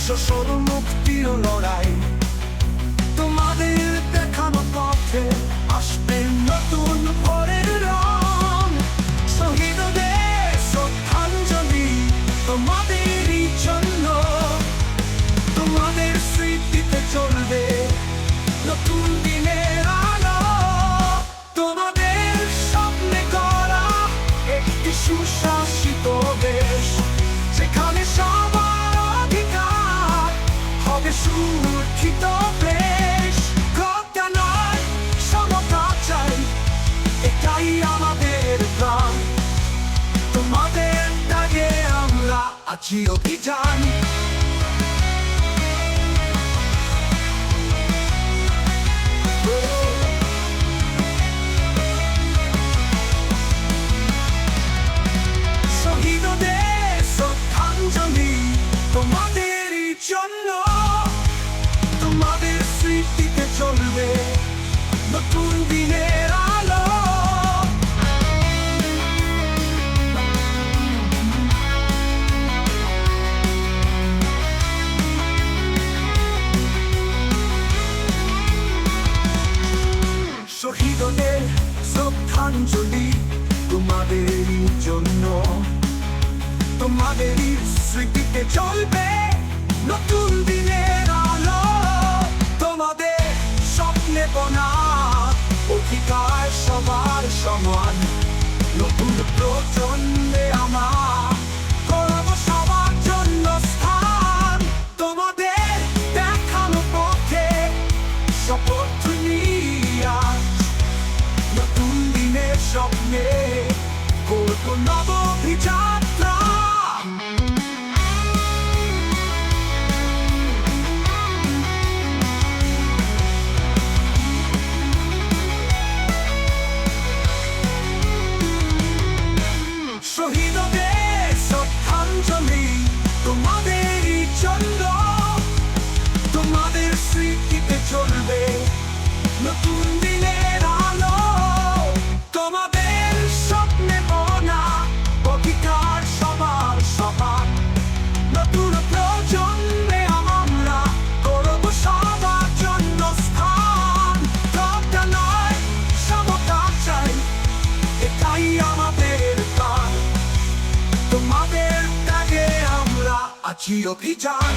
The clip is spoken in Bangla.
শোষণ মুক্তির লড়াই। তোমাদের দেখানো পথে আসবে নতুন ভোরের রং। শহীদদের শ্রদ্ধাঞ্জলি তোমাদেরই জন্য। তোমাদের স্মৃতিতে চলবে নতুন দিনের আলো। তোমাদের স্বপ্নে গড়া একটি সুশাসিত দেশ, যেখানে সবার অধিকার হবে সুরক্ষিত বেশ। ঘটা নয়, সমতা চাই, এটাই আমাদের প্রাণ। তোমাদের দাগে আমরা আছি অভিযান। শহীদদের শ্রদ্ধাঞ্জলি তোমাদেরই জন্য। তোমাদের স্মৃতিতে চলবে নতুন দিনের আলো। শহীদদের শ্রদ্ধাঞ্জলি তোমাদেরই জন্য। তোমাদেরই স্মৃতিতে চলবে নতুন দিনের আলো। তোমাদের স্বপ্নে বোনা অধিকার সবার সমান। নতুন প্রজন্মে আমার করব সবার জন্য স্থান। তোমাদের দেখানো পথে শপথ নিয়ে আজ নতুন দিনের স্বপ্নে করব নব অভিযাত্রা। শহীদদের শ্রদ্ধাঞ্জলি তোমাদেরই জন্য। তোমাদের স্মৃতিতে চলবে নতুন দিনের আলো। তোমাদের স্বপ্নে বোনা অধিকার সবার সমান। নতুন প্রজন্মে আমরা করব সবার জন্য স্থান। ঘটা নয়, সমতা চাই, এটাই আমাদের প্রাণ। তোমাদের দাগে আমরা আছি অভিযান।